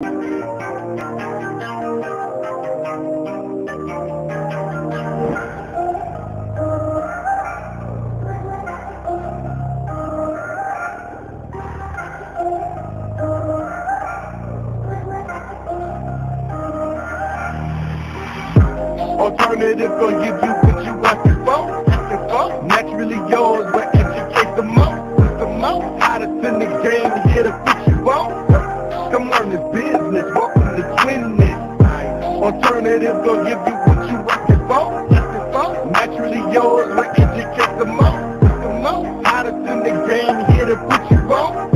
Alternative gonna give you what you asking for. Naturally yours, but educate the most. Hottest in the game, here to fix you on. Come learn this business, welcome to Twinness. Alternative gonna give you what you asking for. Naturally yours, but educate the most. Hottest in the game, here to put you on.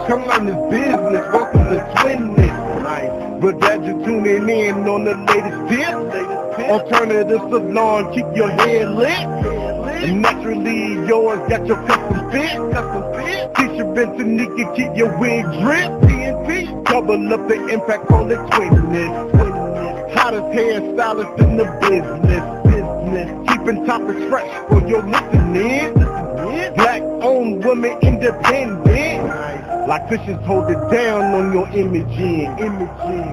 Come learn this business, welcome to Twinness. But glad you're tuning in on the latest tip. Alternative salon, keep your head lit. And naturally yours got your custom fit. T-shirt Bentonica, keep your wig drip. TNT, double up the impact, call it Twinness. Hottest hairstylist in the business. Keeping topics fresh for your listening. Black owned, woman independent. Like fishes hold it down on your imaging.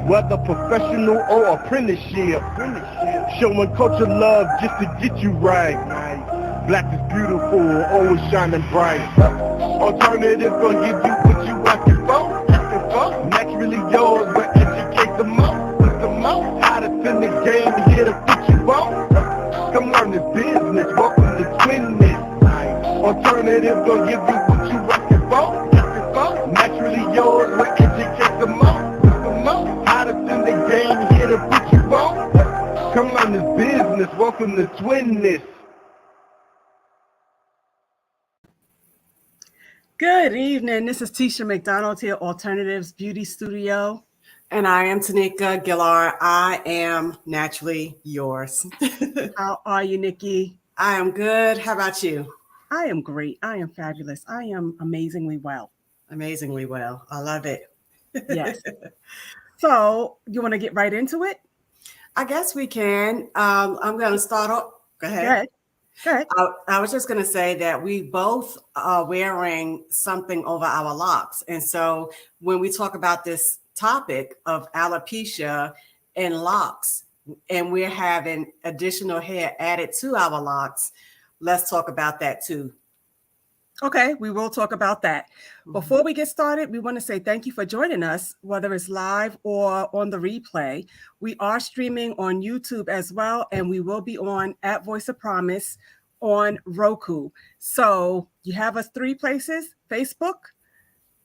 Whether professional or apprenticeship. Showing culture love just to get you right. Black is beautiful, always shining bright. Alternative gonna give you what you asking for. Naturally yours, but educate the most. Hottest in the game, here to put you on. Come learn this business, welcome to Twinness. Alternative gonna give you what you asking for. Naturally yours, but educate the most. Hottest in the game, here to put you on. Come learn this business, welcome to Twinness. Good evening. This is Tisha McDonald here, Alternatives Beauty Studio. And I am Tanika Gillard. I am naturally yours. How are you, Nikki? I am good. How about you? I am great. I am fabulous. I am amazingly well. Amazingly well. I love it. Yes. So you want to get right into it? I guess we can. I'm going to start off. Go ahead. Go ahead. I was just going to say that we both are wearing something over our locks. And so when we talk about this topic of alopecia and locks, and we're having additional hair added to our locks, let's talk about that too. Okay, we will talk about that. Before we get started, we want to say thank you for joining us, whether it's live or on the replay. We are streaming on YouTube as well, and we will be on at Voice of Promise on Roku. So you have us three places: Facebook,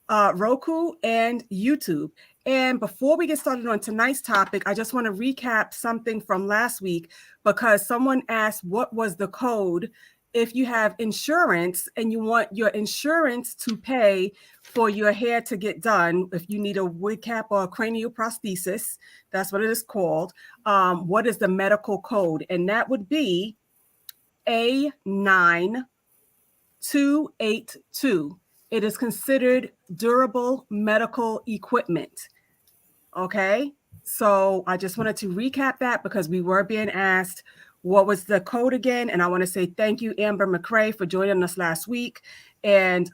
Roku, and YouTube. And before we get started on tonight's topic, I just want to recap something from last week, because someone asked what was the code if you have insurance and you want your insurance to pay for your hair to get done. If you need a wig cap or a cranial prosthesis, that's what it is called. What is the medical code? And that would be A9282. It is considered durable medical equipment. Okay, so I just wanted to recap that because we were being asked what was the code again. And I want to say thank you, Amber McCrae, for joining us last week. And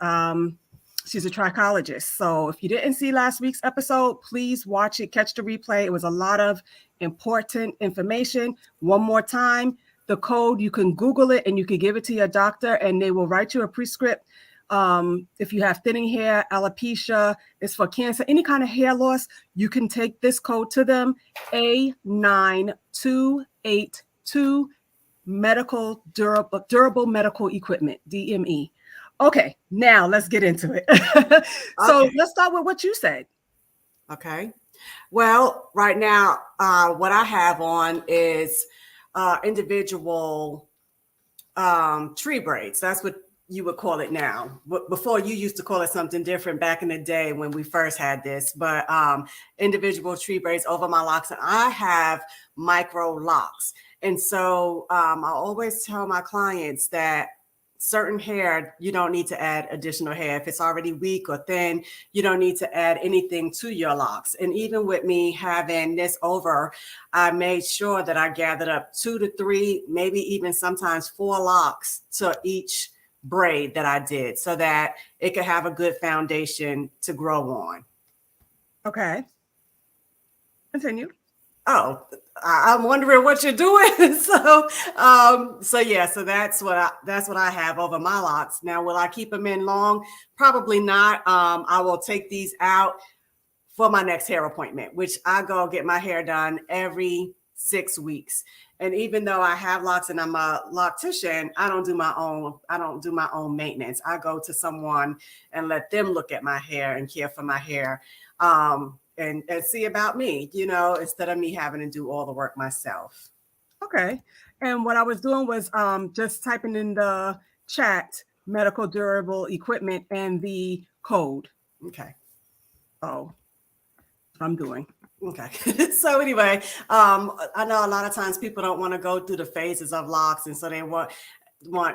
she's a trichologist. So if you didn't see last week's episode, please watch it, catch the replay. It was a lot of important information. One more time, the code, you can Google it and you can give it to your doctor and they will write you a prescript. If you have thinning hair, alopecia, it's for cancer, any kind of hair loss, you can take this code to them, A9282, medical durable medical equipment, DME. Okay, now let's get into it. So let's start with what you said. Okay. Well, right now, what I have on is individual tree braids. That's what you would call it now. Before, you used to call it something different back in the day when we first had this, but individual tree braids over my locks. And I have micro locks. And so I always tell my clients that certain hair, you don't need to add additional hair. If it's already weak or thin, you don't need to add anything to your locks. And even with me having this over, I made sure that I gathered up 2 to 3, maybe even sometimes 4 locks to each braid that I did, so that it could have a good foundation to grow on. Okay. Continue. Oh, I'm wondering what you're doing. So that's what I have over my locks. Now, will I keep them in long? Probably not. I will take these out for my next hair appointment, which I go get my hair done every 6 weeks. And even though I have locks and I'm a loctician, I don't do my own maintenance. I go to someone and let them look at my hair and care for my hair. And see about me, instead of me having to do all the work myself. Okay. And what I was doing was just typing in the chat medical durable equipment and the code. Okay. Oh, I'm doing. Okay. So anyway, I know a lot of times people don't want to go through the phases of locks, and so they want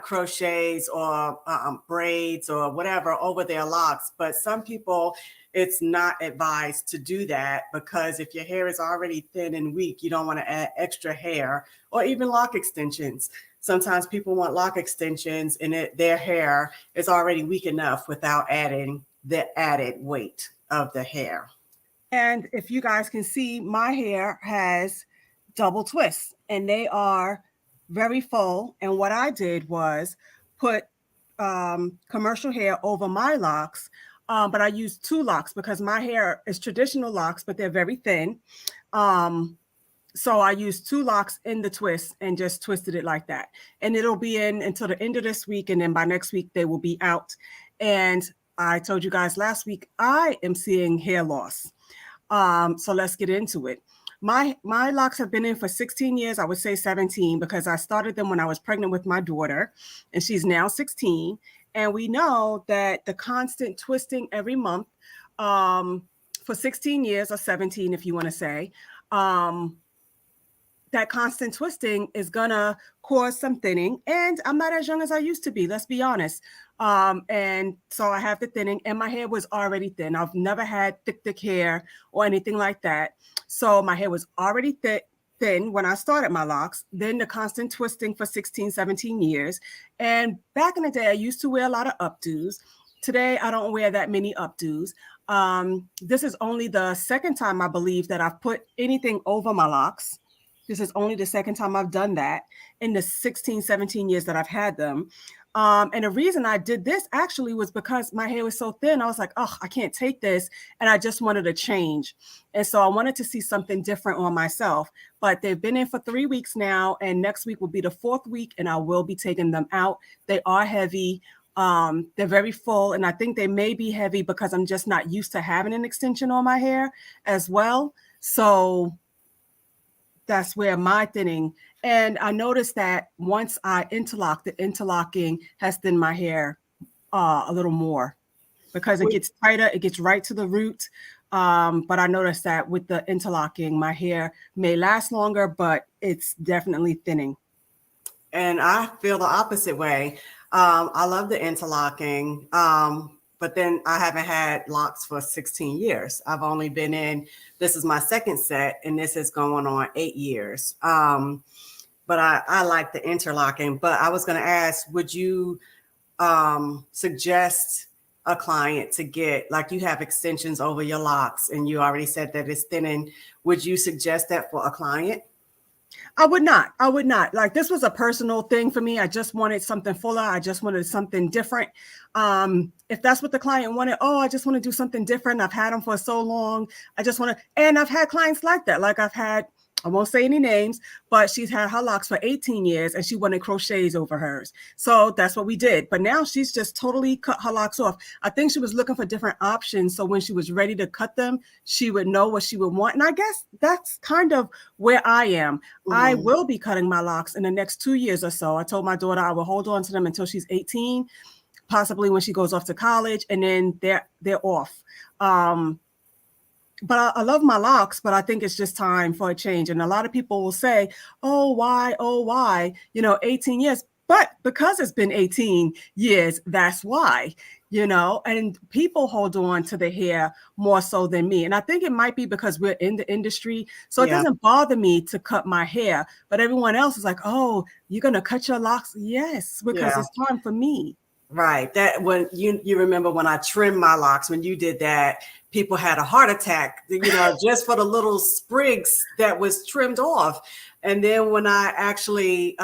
crochets or braids or whatever over their locks. But some people, it's not advised to do that, because if your hair is already thin and weak, you don't want to add extra hair or even lock extensions. Sometimes people want lock extensions and their hair is already weak enough without adding the added weight of the hair. And if you guys can see, my hair has double twists and they are very full. And what I did was put commercial hair over my locks, but I used 2 locks because my hair is traditional locks, but they're very thin. So I used 2 locks in the twist and just twisted it like that. And it'll be in until the end of this week. And then by next week, they will be out. And I told you guys last week, I am seeing hair loss. So let's get into it. My locks have been in for 16 years. I would say 17, because I started them when I was pregnant with my daughter, and she's now 16. And we know that the constant twisting every month for 16 years, or 17, if you want to say, that constant twisting is gonna cause some thinning. And I'm not as young as I used to be, let's be honest. And so I have the thinning, and my hair was already thin. I've never had thick hair or anything like that. So my hair was already thin when I started my locks. Then the constant twisting for 16, 17 years. And back in the day, I used to wear a lot of updos. Today, I don't wear that many updos. This is only the second time, I believe, that I've put anything over my locks. This is only the second time I've done that in the 16, 17 years that I've had them. And the reason I did this actually was because my hair was so thin. I was like, oh, I can't take this. And I just wanted a change. And so I wanted to see something different on myself. But they've been in for 3 weeks now. And next week will be the 4th week. And I will be taking them out. They are heavy. They're very full. And I think they may be heavy because I'm just not used to having an extension on my hair as well. So that's where my thinning. And I noticed that once I interlock, the interlocking has thinned my hair a little more, because it gets tighter, it gets right to the root. But I noticed that with the interlocking, my hair may last longer, but it's definitely thinning. And I feel the opposite way. I love the interlocking. But then I haven't had locks for 16 years. I've only been in, this is my second set, and this is going on 8 years. But I like the interlocking. But I was going to ask, would you suggest a client to get, like, you have extensions over your locks and you already said that it's thinning. Would you suggest that for a client? I would not. Like, this was a personal thing for me. I just wanted something fuller. I just wanted something different. If that's what the client wanted, oh, I just want to do something different. I've had them for so long. I just want to, and I've had clients like that. Like, I've had, I won't say any names, but she's had her locks for 18 years and she wanted crochets over hers. So that's what we did. But now she's just totally cut her locks off. I think she was looking for different options. So when she was ready to cut them, she would know what she would want. And I guess that's kind of where I am. Mm-hmm. I will be cutting my locks in the next 2 years or so. I told my daughter I will hold on to them until she's 18, possibly when she goes off to college, and then they're off. But I love my locks, but I think it's just time for a change. And a lot of people will say, oh, why? 18 years. But because it's been 18 years, that's why, and people hold on to the hair more so than me. And I think it might be because we're in the industry. So it doesn't bother me to cut my hair. But everyone else is like, oh, you're going to cut your locks? Yes, because it's time for me. Right. That when you remember when I trimmed my locks, when you did that, people had a heart attack, just for the little sprigs that was trimmed off. And then when I actually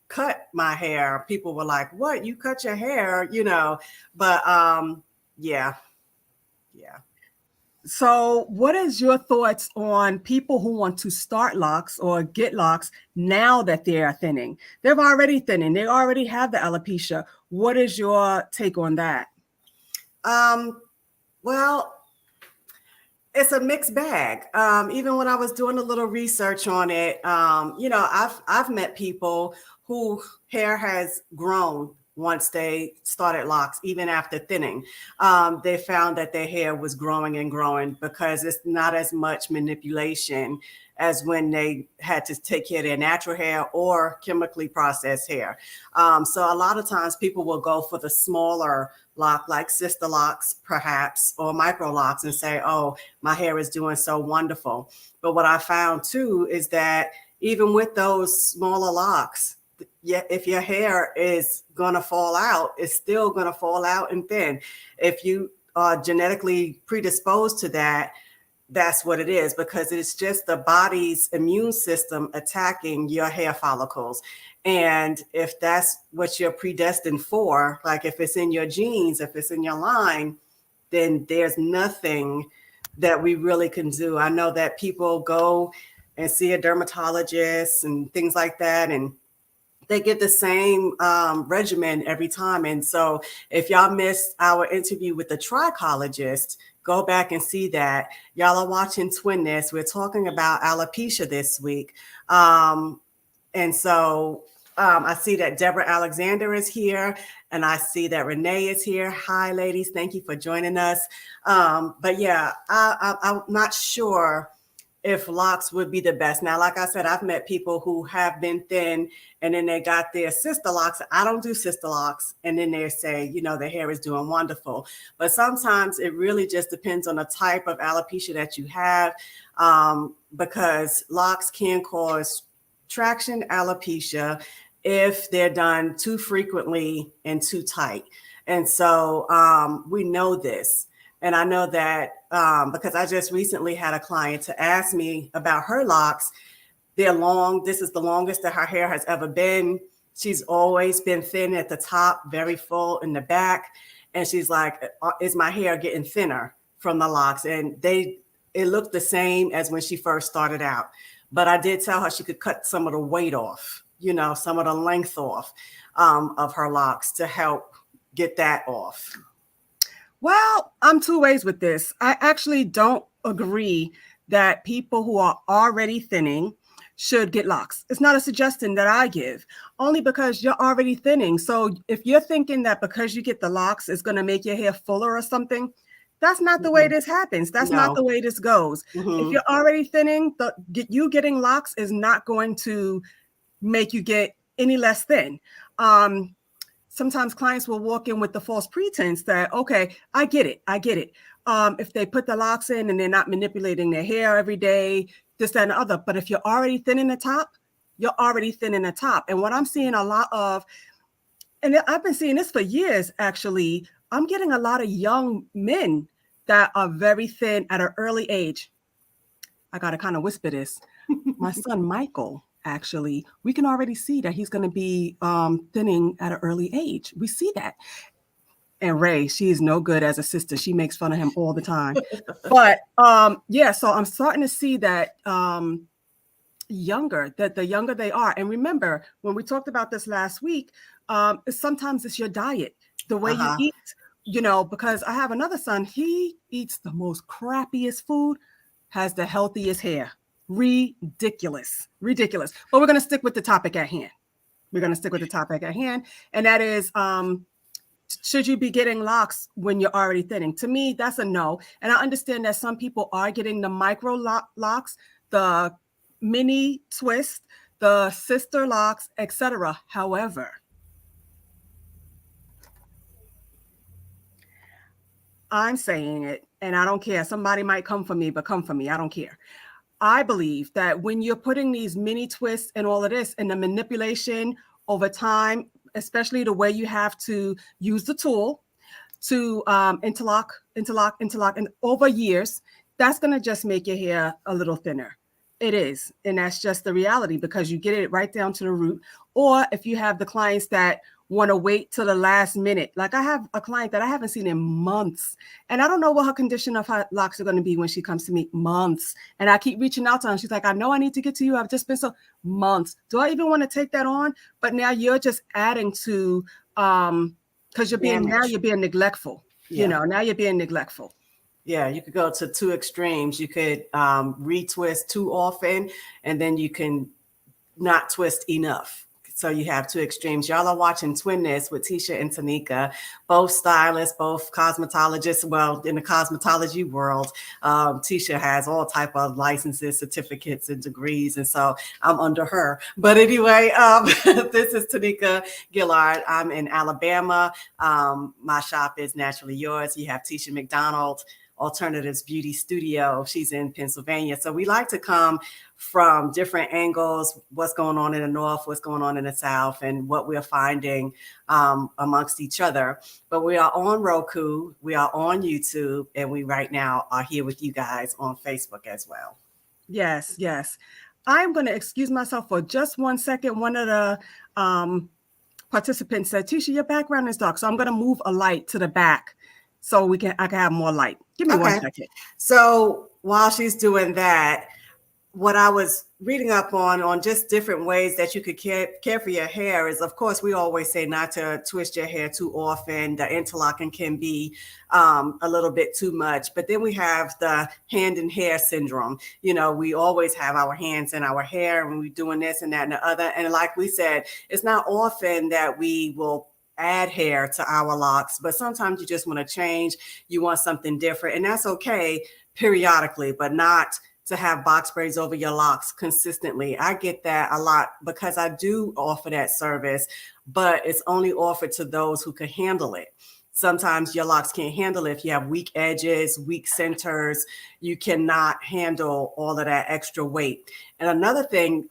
cut my hair, people were like, "What? You cut your hair?" But yeah, yeah. So, what is your thoughts on people who want to start locks or get locks now that they are thinning? They're already thinning. They already have the alopecia. What is your take on that? Well, it's a mixed bag. Even when I was doing a little research on it, I've met people who hair has grown once they started locks, even after thinning. They found that their hair was growing and growing because it's not as much manipulation as when they had to take care of their natural hair or chemically processed hair. So a lot of times people will go for the smaller lock, like sister locks, perhaps, or micro locks, and say, "Oh, my hair is doing so wonderful." But what I found too is that even with those smaller locks, if your hair is going to fall out, it's still going to fall out and thin. If you are genetically predisposed to that, that's what it is, because it's just the body's immune system attacking your hair follicles. And if that's what you're predestined for, like if it's in your genes, if it's in your line, then there's nothing that we really can do. I know that people go and see a dermatologist and things like that, and they get the same regimen every time. And so if y'all missed our interview with the trichologist, go back and see that. Y'all are watching Twinness. We're talking about alopecia this week. And so I see that Deborah Alexander is here, and I see that Renee is here. Hi, ladies. Thank you for joining us. But yeah, I'm not sure if locks would be the best. Now, like I said, I've met people who have been thin and then they got their sister locks. I don't do sister locks. And then they say, their hair is doing wonderful. But sometimes it really just depends on the type of alopecia that you have, because locks can cause traction alopecia if they're done too frequently and too tight. And so we know this. And I know that because I just recently had a client to ask me about her locks. They're long. This is the longest that her hair has ever been. She's always been thin at the top, very full in the back. And she's like, "Is my hair getting thinner from the locks?" And it looked the same as when she first started out. But I did tell her she could cut some of the weight off, some of the length off of her locks to help get that off. Well, I'm two ways with this. I actually don't agree that people who are already thinning should get locks. It's not a suggestion that I give, only because you're already thinning. So if you're thinking that because you get the locks, it's going to make your hair fuller or something, that's not the way this happens. That's not the way this goes. If you're already thinning, you getting locks is not going to make you get any less thin. Sometimes clients will walk in with the false pretense that, okay, I get it. If they put the locks in and they're not manipulating their hair every day, this, that, and the other. But if you're already thin in the top, you're already thin in the top. And what I'm seeing a lot of, and I've been seeing this for years, actually, I'm getting a lot of young men that are very thin at an early age. I got to kind of whisper this. My son, Michael, actually, we can already see that he's going to be thinning at an early age. We see that. And Ray, she is no good as a sister. She makes fun of him all the time. But so I'm starting to see that the younger they are. And remember, when we talked about this last week, sometimes it's your diet, the way you eat, because I have another son, he eats the most crappiest food, has the healthiest hair. Ridiculous. But we're going to stick with the topic at hand. And that is, should you be getting locks when you're already thinning? To me, that's a no. And I understand that some people are getting the micro locks, the mini twist, the sister locks, etc. However, I'm saying it, and I don't care. Somebody might come for me, but come for me. I don't care. I believe that when you're putting these mini twists and all of this and the manipulation over time, especially the way you have to use the tool to interlock, and over years, that's going to just make your hair a little thinner. It is. And that's just the reality because you get it right down to the root. Or if you have the clients that want to wait till the last minute, like I have a client that I haven't seen in months, and I don't know what her condition of her locks are going to be when she comes to me. Months. And I keep reaching out to her. And she's like, I know I need to get to you. I've just been so months. Do I even want to take that on? But now you're just adding to, because you're being neglectful. Yeah. You know, now you're being neglectful. Yeah, you could go to two extremes. You could retwist too often, and then you can not twist enough. So you have two extremes. Y'all are watching Twinness with Tisha and Tanika, both stylists, both cosmetologists. Well, in the cosmetology world, Tisha has all type of licenses, certificates, and degrees, and so I'm under her. But anyway, this is Tanika Gillard. I'm in Alabama. My shop is Naturally Yours. You have Tisha McDonald, Alternatives Beauty Studio. She's in Pennsylvania. So we like to come from different angles, what's going on in the North, what's going on in the South, and what we're finding amongst each other. But we are on Roku, we are on YouTube, and we right now are here with you guys on Facebook as well. Yes, yes. I'm going to excuse myself for just 1 second. One of the participants said, Tisha, your background is dark. So I'm going to move a light to the back so I can have more light. Give me 1 second. So while she's doing that, what I was reading up on just different ways that you could care for your hair is, of course, we always say not to twist your hair too often. The interlocking can be a little bit too much. But then we have the hand and hair syndrome. You know, we always have our hands in our hair and we're doing this and that and the other. And like we said, it's not often that we will add hair to our locks, but sometimes you just want to change. You want something different, and that's okay periodically, but not to have box braids over your locks consistently. I get that a lot because I do offer that service, but it's only offered to those who can handle it. Sometimes your locks can't handle it. If you have weak edges, weak centers, you cannot handle all of that extra weight. And another thing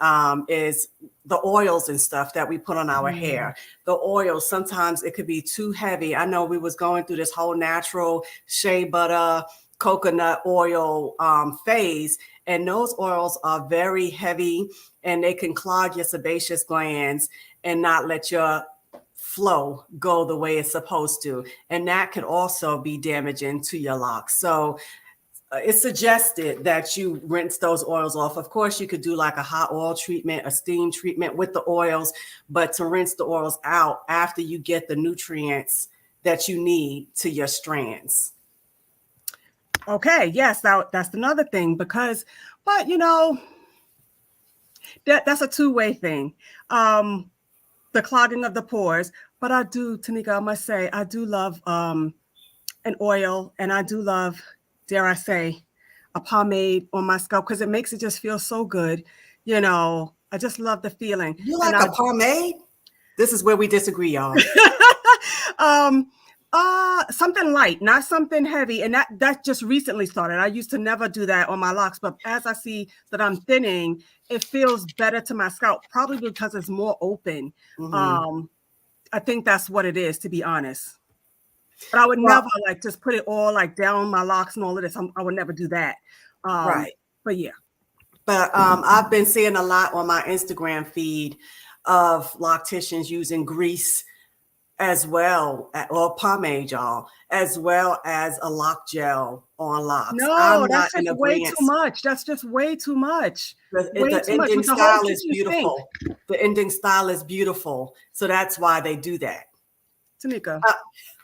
is the oils and stuff that we put on our hair. The oils, sometimes it could be too heavy. I know we was going through this whole natural shea butter, coconut oil phase, and those oils are very heavy and they can clog your sebaceous glands and not let your flow go the way it's supposed to. And that could also be damaging to your locks. So it's suggested that you rinse those oils off. Of course, you could do like a hot oil treatment, a steam treatment with the oils, but to rinse the oils out after you get the nutrients that you need to your strands. Okay, yes, that's another thing but you know, that's a two-way thing. The clogging of the pores, but I do, Tanika, I must say, I do love an oil, and I do love, dare I say, a pomade on my scalp because it makes it just feel so good. You know, I just love the feeling. You like a pomade? This is where we disagree, y'all. Something light, not something heavy. And that just recently started. I used to never do that on my locks, but as I see that I'm thinning, it feels better to my scalp, probably because it's more open. I think that's what it is, to be honest. But I would never like just put it all like down my locks and all of this. I would never do that. Right. But yeah. But I've been seeing a lot on my Instagram feed of locticians using grease as well, or pomade, y'all, as well as a lock gel on locks. No, that's just way too much. That's just way too much. The ending style is beautiful. The ending style is beautiful. So that's why they do that. Tanika.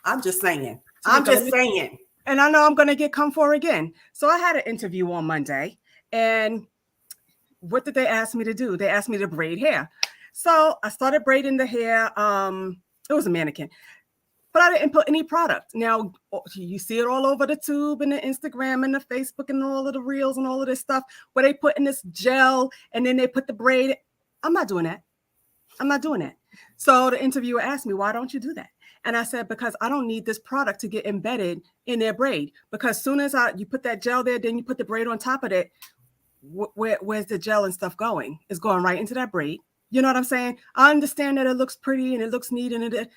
I'm just saying. I'm just saying. And I know I'm going to get come for again. So I had an interview on Monday, and what did they ask me to do? They asked me to braid hair. So I started braiding the hair. It was a mannequin, but I didn't put any product. Now you see it all over the tube and the Instagram and the Facebook and all of the reels and all of this stuff where they put in this gel and then they put the braid. I'm not doing that. I'm not doing that. So the interviewer asked me, why don't you do that? And I said, because I don't need this product to get embedded in their braid. Because as soon as you put that gel there, then you put the braid on top of it, where's the gel and stuff going? It's going right into that braid. You know what I'm saying? I understand that it looks pretty and it looks neat and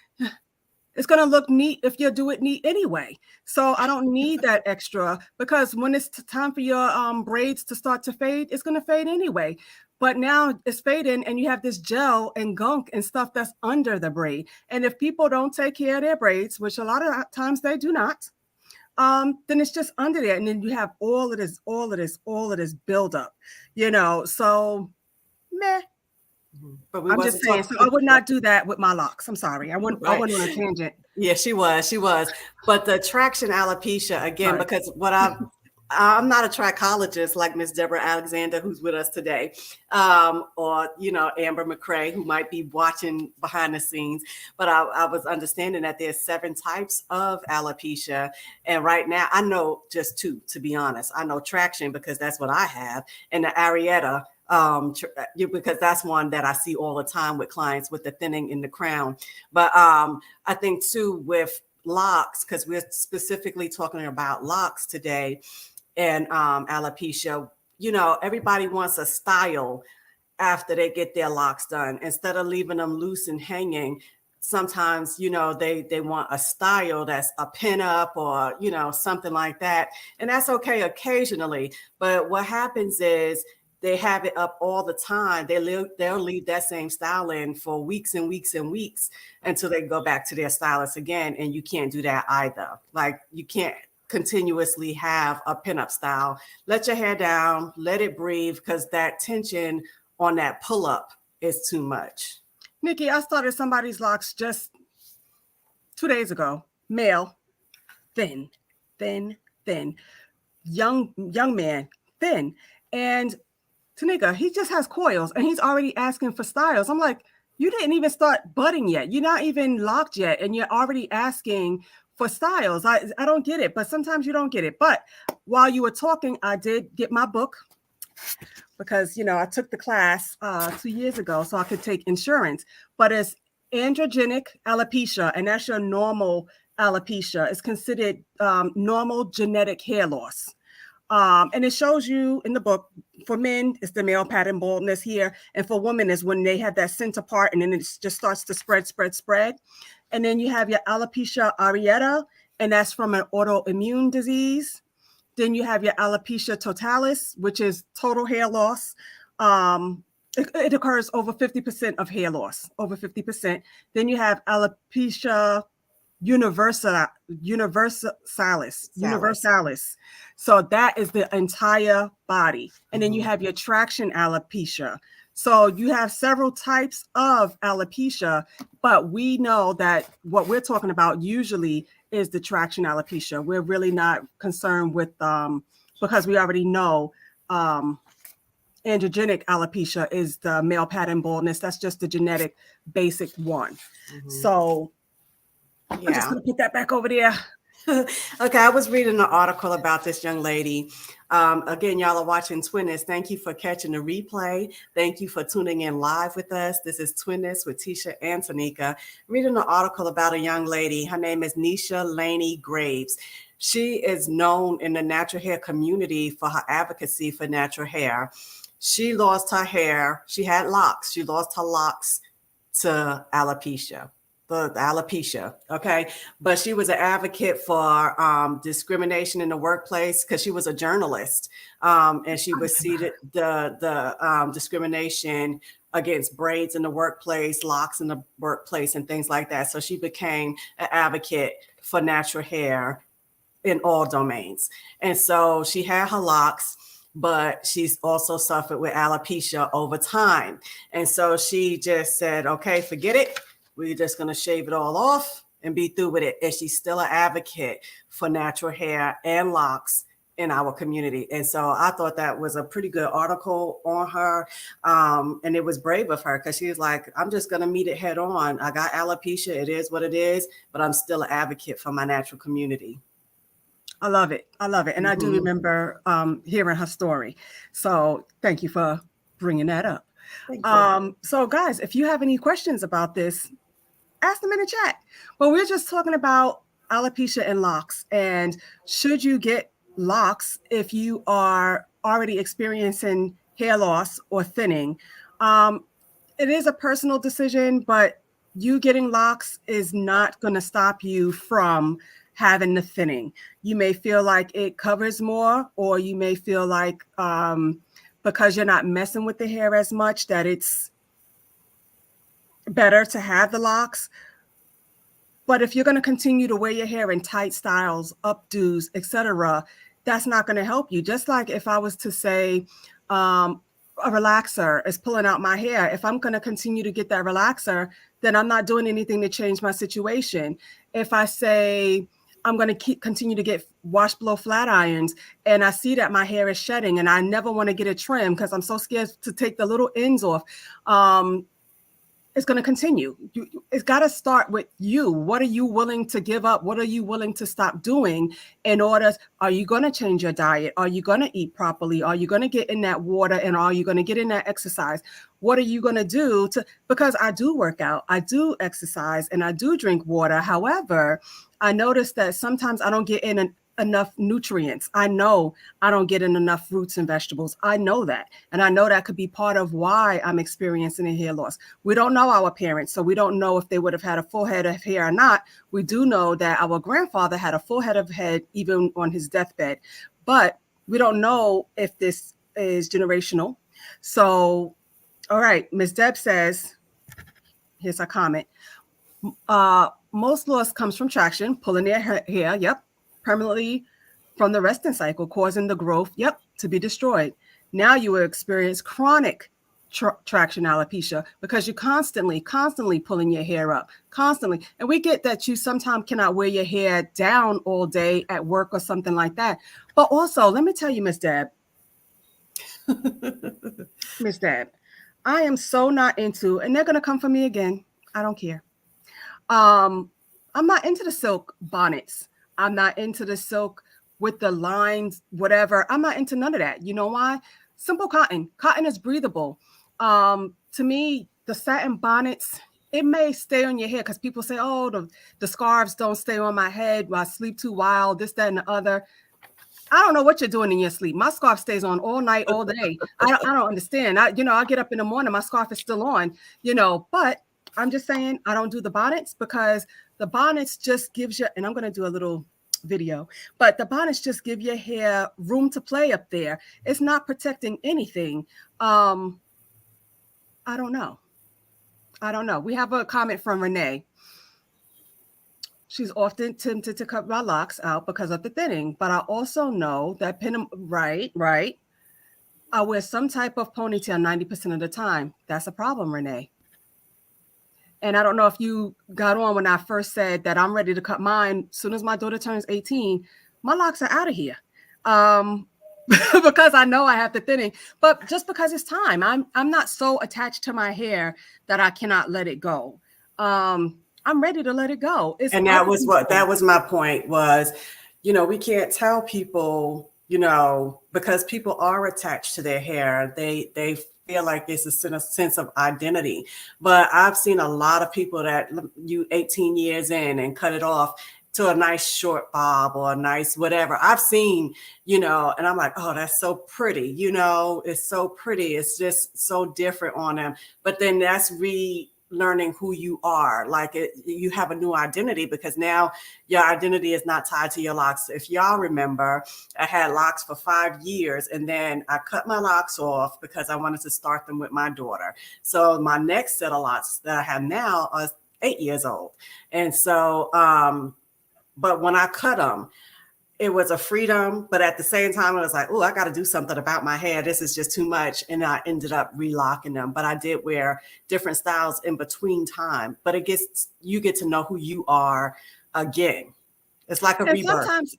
it's going to look neat if you do it neat anyway. So I don't need that extra, because when it's time for your braids to start to fade, it's going to fade anyway. But now it's fading and you have this gel and gunk and stuff that's under the braid. And if people don't take care of their braids, which a lot of times they do not, then it's just under there. And then you have all of this buildup, so meh. But we I'm just saying, so I would not do that with my locks. I'm sorry. I went on a tangent. Yeah, she was. But the traction alopecia, again, right. Because I'm not a trichologist like Miss Deborah Alexander, who's with us today, or, Amber McCrae, who might be watching behind the scenes. But I was understanding that there's 7 types of alopecia. And right now, I know just 2, to be honest. I know traction because that's what I have, and the areata, because that's one that I see all the time with clients with the thinning in the crown. But I think too with locks, because we're specifically talking about locks today, and alopecia, everybody wants a style after they get their locks done. Instead of leaving them loose and hanging, sometimes, they want a style that's a pin-up or, something like that. And that's okay occasionally. But what happens is, they have it up all the time. They'll leave that same style in for weeks and weeks and weeks until they go back to their stylist again. And you can't do that either. Like, you can't continuously have a pinup style. Let your hair down, let it breathe, because that tension on that pull-up is too much. Nikki, I started somebody's locks just 2 days ago. Male, thin, young man, thin. And Tanika, he just has coils and he's already asking for styles. I'm like, you didn't even start budding yet. You're not even locked yet. And you're already asking for styles. I don't get it, but sometimes you don't get it. But while you were talking, I did get my book because, I took the class 2 years ago so I could take insurance. But it's androgenic alopecia, and that's your normal alopecia. It's considered normal genetic hair loss. And it shows you in the book, for men, it's the male pattern baldness here. And for women, is when they have that center part and then it just starts to spread. And then you have your alopecia areata, and that's from an autoimmune disease. Then you have your alopecia totalis, which is total hair loss. It occurs over 50% of hair loss, over 50%. Then you have alopecia universalis. So that is the entire body. And then you have your traction alopecia. So you have several types of alopecia, but we know that what we're talking about usually is the traction alopecia. We're really not concerned with, because we already know androgenic alopecia is the male pattern baldness. That's just the genetic basic one. So I'm just going to put that back over there. Okay, I was reading an article about this young lady. Again, y'all are watching Twinness. Thank you for catching the replay. Thank you for tuning in live with us. This is Twinness with Tisha and Tanika. Reading an article about a young lady. Her name is Nisha Laney Graves. She is known in the natural hair community for her advocacy for natural hair. She lost her hair. She had locks. She lost her locks to alopecia. The alopecia, okay? But she was an advocate for discrimination in the workplace because she was a journalist, and she was seated the discrimination against braids in the workplace, locks in the workplace, and things like that. So she became an advocate for natural hair in all domains. And so she had her locks, but she's also suffered with alopecia over time. And so she just said, okay, forget it. We're just going to shave it all off and be through with it. And she's still an advocate for natural hair and locks in our community. And so I thought that was a pretty good article on her. And it was brave of her because she was like, I'm just going to meet it head on. I got alopecia. It is what it is, but I'm still an advocate for my natural community. I love it. And I do remember hearing her story. So thank you for bringing that up. So guys, if you have any questions about this, ask them in the chat. But we're just talking about alopecia and locks. And should you get locks if you are already experiencing hair loss or thinning? it is a personal decision, but you getting locks is not going to stop you from having the thinning. You may feel like it covers more, or you may feel like because you're not messing with the hair as much that it's better to have the locks. But if you're going to continue to wear your hair in tight styles, updos, etc., that's not going to help you. Just like if I was to say a relaxer is pulling out my hair, if I'm going to continue to get that relaxer, then I'm not doing anything to change my situation. If I say I'm going to continue to get wash blow flat irons and I see that my hair is shedding and I never want to get it trimmed because I'm so scared to take the little ends off, it's going to continue. It's got to start with you. What are you willing to give up? What are you willing to stop doing in order? Are you going to change your diet? Are you going to eat properly? Are you going to get in that water? And are you going to get in that exercise? What are you going to do because I do work out, I do exercise, and I do drink water. However, I notice that sometimes I don't get in enough nutrients. I know I don't get in enough fruits and vegetables. I know that. And I know that could be part of why I'm experiencing a hair loss. We don't know our parents, so we don't know if they would have had a full head of hair or not. We do know that our grandfather had a full head of hair even on his deathbed, but we don't know if this is generational. So, all right, Ms. Deb says, here's a comment. Most loss comes from traction, pulling their hair, yep, permanently from the resting cycle, causing the growth, yep, to be destroyed. Now you will experience chronic traction alopecia because you're constantly pulling your hair up, constantly. And we get that you sometimes cannot wear your hair down all day at work or something like that. But also, let me tell you, Miss Deb, Miss Deb, I am so not into, and they're going to come for me again. I don't care. I'm not into the silk bonnets. I'm not into the silk with the lines, whatever. I'm not into none of that. You know why? Simple cotton. Cotton is breathable. To me, the satin bonnets, it may stay on your hair because people say, oh, the scarves don't stay on my head. I sleep too wild, this, that, and the other. I don't know what you're doing in your sleep. My scarf stays on all night, all day. I don't understand. I get up in the morning, my scarf is still on, but I'm just saying I don't do the bonnets because the bonnets just gives you, and I'm going to do a little video, but the bonnets just give your hair room to play up there. It's not protecting anything. I don't know. We have a comment from Renee. She's often tempted to cut my locks out because of the thinning, but I also know that right. I wear some type of ponytail 90% of the time. That's a problem, Renee. And I don't know if you got on when I first said that I'm ready to cut mine. As soon as my daughter turns 18, my locks are out of here. Because I know I have the thinning, but just because it's time. I'm not so attached to my hair that I cannot let it go. I'm ready to let it go. And that was my point was, we can't tell people, because people are attached to their hair. They feel like this is a sense of identity. But I've seen a lot of people that you 18 years in and cut it off to a nice short bob or a nice whatever. I've seen, and I'm like, oh, that's so pretty. It's so pretty. It's just so different on them. But then that's learning who you are. Like you have a new identity because now your identity is not tied to your locks. If y'all remember, I had locks for 5 years and then I cut my locks off because I wanted to start them with my daughter. So my next set of locks that I have now are 8 years old. And so, but when I cut them, it was a freedom, but at the same time, I was like, oh, I got to do something about my hair. This is just too much. And I ended up relocking them, but I did wear different styles in between time, but you get to know who you are again. It's like a rebirth. Sometimes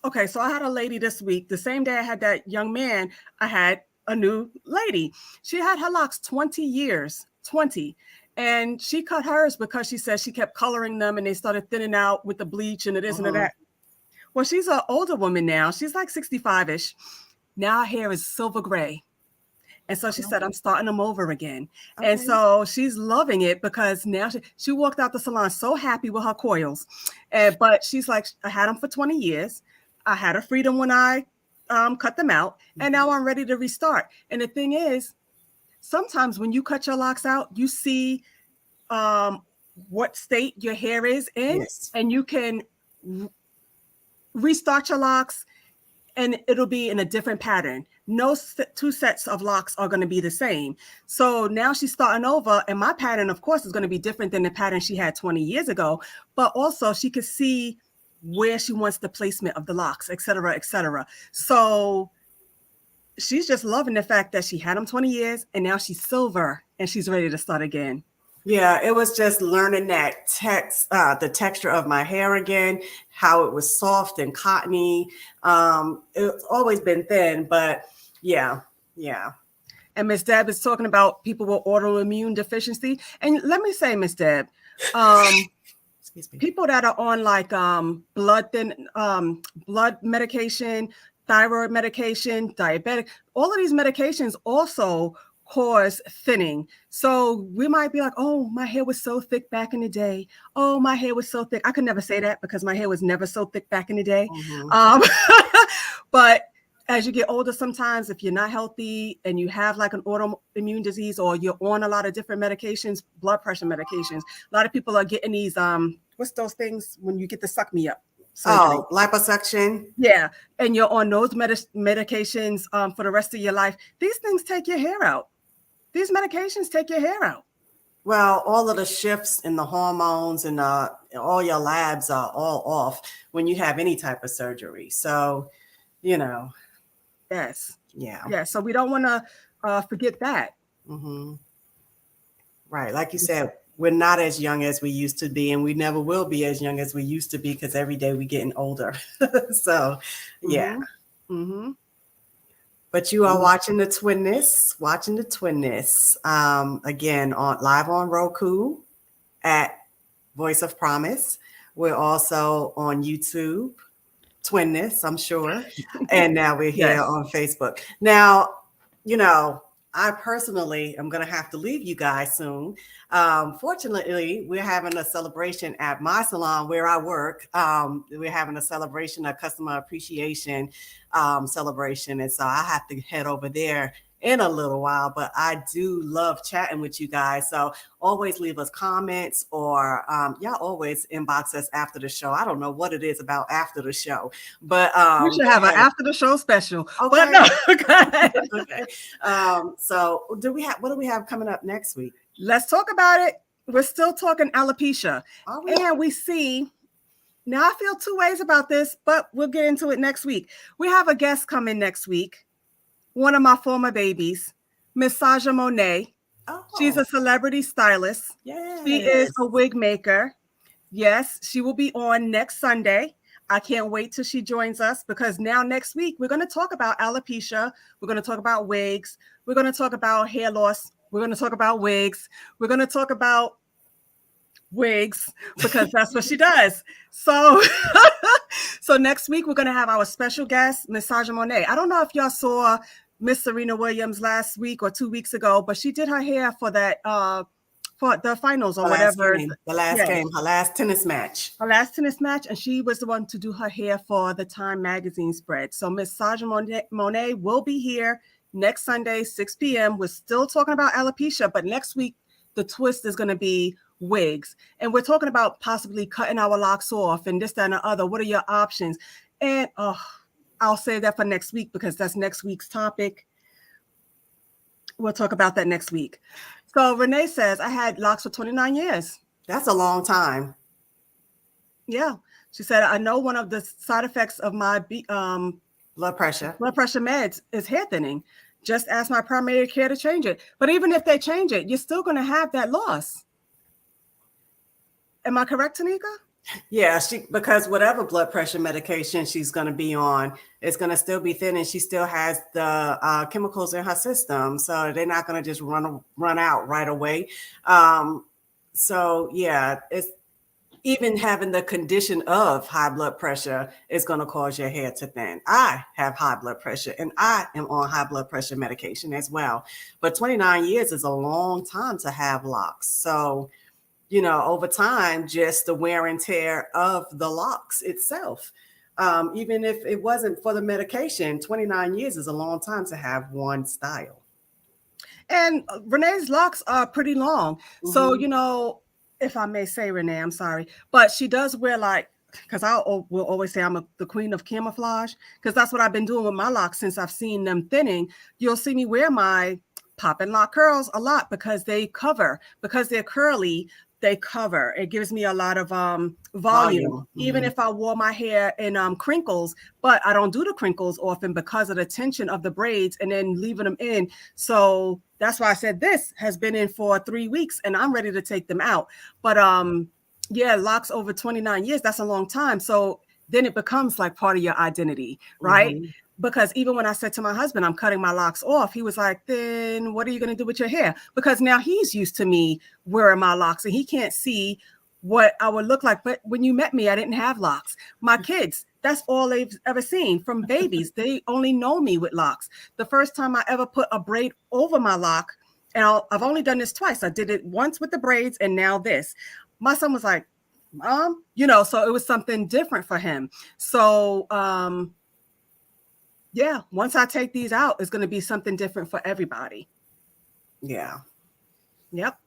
okay, so I had a lady this week, the same day I had that young man, I had a new lady. She had her locks 20 years, 20. And she cut hers because she said she kept coloring them and they started thinning out with the bleach and it is and that. Well, she's an older woman now. She's like 65-ish. Now her hair is silver gray. And so she said, I'm starting them over again. Okay. And so she's loving it because now she walked out the salon so happy with her coils. But she's like, I had them for 20 years. I had a freedom when I cut them out. And now I'm ready to restart. And the thing is, sometimes when you cut your locks out, you see what state your hair is in, Yes. and you can restart your locks and it'll be in a different pattern. No two sets of locks are going to be the same. So now she's starting over, and my pattern, of course, is going to be different than the pattern she had 20 years ago, but also she could see where she wants the placement of the locks, et cetera, et cetera. So she's just loving the fact that she had them 20 years and now she's silver and she's ready to start again. Yeah, it was just learning that the texture of my hair again, how it was soft and cottony. It's always been thin, but yeah. And Miss Deb is talking about people with autoimmune deficiency. And let me say, Miss Deb, Excuse me. people that are on like blood medication, thyroid medication, diabetic, all of these medications also cause thinning. So we might be like, oh, my hair was so thick back in the day. Oh, my hair was so thick. I could never say that because my hair was never so thick back in the day. Mm-hmm. But as you get older, sometimes if you're not healthy and you have like an autoimmune disease or you're on a lot of different medications, blood pressure medications, a lot of people are getting these, what's those things when you get the suck me up? Surgery. Oh, liposuction. Yeah. And you're on those medications for the rest of your life. These things take your hair out. These medications take your hair out. Well, all of the shifts in the hormones and all your labs are all off when you have any type of surgery. So, Yes. Yeah. Yeah. So we don't want to forget that. Mm-hmm. Right. Like you said, we're not as young as we used to be, and we never will be as young as we used to be because every day we're getting older. So, yeah. Mm-hmm. But you are watching the Twinness, again live on Roku at Voice of Promise. We're also on YouTube, Twinness, I'm sure. And now we're here on Facebook. Now, I personally am going to have to leave you guys soon. Fortunately, we're having a celebration at my salon where I work. We're having a celebration, a customer appreciation celebration. And so I have to head over there in a little while, but I do love chatting with you guys. So always leave us comments or y'all always inbox us after the show. I don't know what it is about after the show, but we should have an after the show special. Okay. But no. Okay. So what do we have coming up next week? Let's talk about it. We're still talking alopecia. And we see, now I feel two ways about this, but we'll get into it next week. We have a guest coming next week. One of my former babies, Miss Saja Monet. Oh. She's a celebrity stylist. Yes. She is a wig maker. Yes, she will be on next Sunday. I can't wait till she joins us because now next week we're going to talk about alopecia. We're going to talk about wigs. We're going to talk about hair loss. We're going to talk about wigs. We're going to talk about wigs because that's what she does. So, so next week we're going to have our special guest, Miss Saja Monet. I don't know if y'all saw Miss Serena Williams last week or 2 weeks ago, but she did her hair for that for the finals or whatever. The last game, her last tennis match. And she was the one to do her hair for the Time magazine spread. So Miss Saja Monet will be here next Sunday, 6 p.m. We're still talking about alopecia, but next week the twist is going to be wigs. And we're talking about possibly cutting our locks off and this, that, and the other. What are your options? And I'll save that for next week because that's next week's topic. We'll talk about that next week. So Renee says, I had locks for 29 years. That's a long time. Yeah. She said, I know one of the side effects of my blood pressure meds is hair thinning. Just ask my primary care to change it. But even if they change it, you're still going to have that loss. Am I correct, Tanika? Yeah, because whatever blood pressure medication she's going to be on, it's going to still be thin, and she still has the chemicals in her system, so they're not going to just run out right away. So yeah, it's even having the condition of high blood pressure is going to cause your hair to thin. I have high blood pressure, and I am on high blood pressure medication as well. But 29 years is a long time to have locks, so. Over time, just the wear and tear of the locks itself. Even if it wasn't for the medication, 29 years is a long time to have one style. And Renee's locks are pretty long. So, Mhm. you know, if I may say, Renee, I'm sorry, but she does wear like, because will always say the queen of camouflage, because that's what I've been doing with my locks since I've seen them thinning. You'll see me wear my pop and lock curls a lot because they cover, because they're curly, they cover. It gives me a lot of volume. Volume. Even Mhm. if I wore my hair in crinkles, but I don't do the crinkles often because of the tension of the braids and then leaving them in. So that's why I said this has been in for 3 weeks and I'm ready to take them out. But yeah, locks over 29 years, that's a long time. So then it becomes like part of your identity, right? Mhm. Because even when I said to my husband, I'm cutting my locks off, he was like, then what are you going to do with your hair? Because now he's used to me wearing my locks and he can't see what I would look like. But when you met me, I didn't have locks. My kids, that's all they've ever seen from babies. They only know me with locks. The first time I ever put a braid over my lock, and I've only done this twice. I did it once with the braids and now this. My son was like, Mom, you know, so it was something different for him. So, yeah, once I take these out, it's going to be something different for everybody. Yeah. Yep.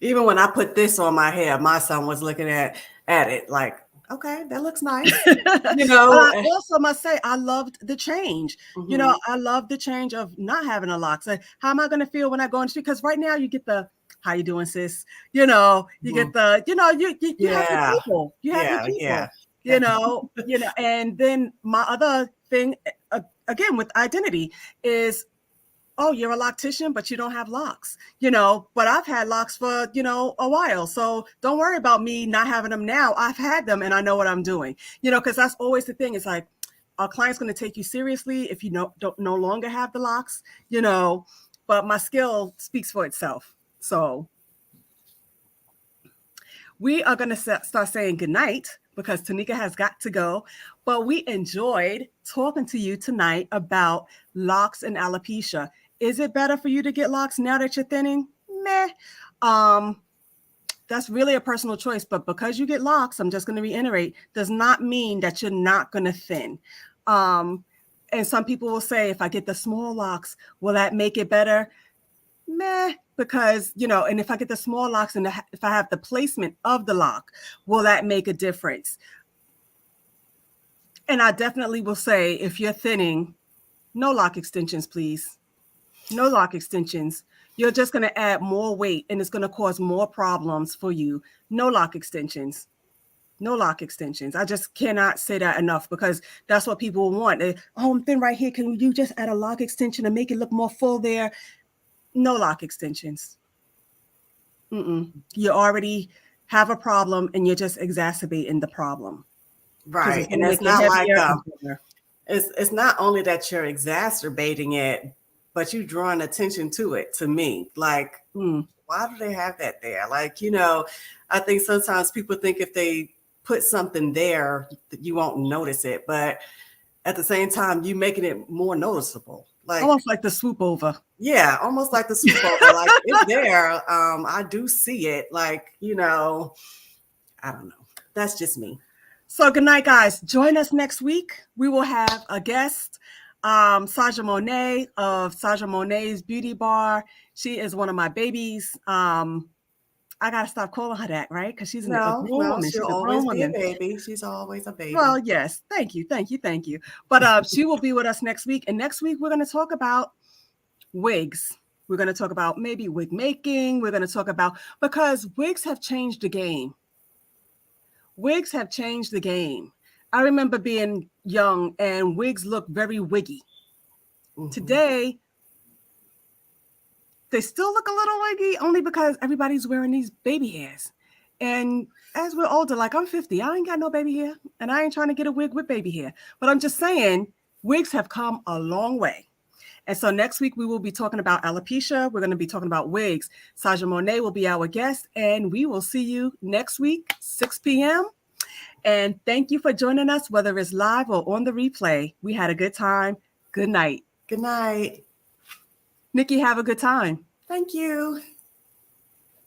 Even when I put this on my hair, my son was looking at it like, okay, that looks nice. You But know. I also must say, I loved the change. You know, Mhm. I love the change of not having a lock. So how am I going to feel when I go in the street? Because right now you get the, how you doing, sis? You know, you get Mhm. the, you know, you have your Yeah. people. You have your Yeah. Yeah. people. And then my other thing, again, with identity is, oh, you're a loctician, but you don't have locks, but I've had locks for, a while. So don't worry about me not having them now. I've had them and I know what I'm doing, because that's always the thing. It's like, our client's going to take you seriously if you don't no longer have the locks, but my skill speaks for itself. So we are going to start saying goodnight because Tanika has got to go. But we enjoyed talking to you tonight about locks and alopecia. Is it better for you to get locks now that you're thinning? Meh. That's really a personal choice. But because you get locks, I'm just going to reiterate, does not mean that you're not going to thin. And some people will say, if I get the small locks, will that make it better? Meh, because, and if I get the small locks and if I have the placement of the lock, will that make a difference? And I definitely will say, if you're thinning, no lock extensions, please. No lock extensions. You're just going to add more weight and it's going to cause more problems for you. No lock extensions. No lock extensions. I just cannot say that enough because that's what people want. Oh, I'm thin right here. Can you just add a lock extension and make it look more full there? No lock extensions. You already have a problem and you're just exacerbating the problem. Because Right. it's going And to it's make it not like heavier and bigger. it's not only that you're exacerbating it, but you're drawing attention to it. To me, like, why do they have that there? Like, I think sometimes people think if they put something there, you won't notice it, but at the same time, you making it more noticeable. Like, almost like the swoop over. Yeah, almost like the swoop over. Like, it's there. I do see it. Like, I don't know. That's just me. So good night, guys. Join us next week. We will have a guest, Saja Monet of Saja Monet's Beauty Bar. She is one of my babies. I gotta stop calling her that, right? Because she's a grown woman. She'll She's a always grown be a woman. baby. She's always a baby. Well, yes. Thank you. But she will be with us next week. And next week, we're going to talk about wigs. We're going to talk about maybe wig making. We're going to talk about, because wigs have changed the game. Wigs have changed the game. I remember being young and wigs looked very wiggy. Today, they still look a little wiggy only because everybody's wearing these baby hairs. And as we're older, like I'm 50, I ain't got no baby hair and I ain't trying to get a wig with baby hair. But I'm just saying, wigs have come a long way. And so next week we will be talking about alopecia. We're going to be talking about wigs. Saja Monet will be our guest and we will see you next week, 6 p.m. And thank you for joining us, whether it's live or on the replay. We had a good time. Good night. Good night. Nikki, have a good time. Thank you.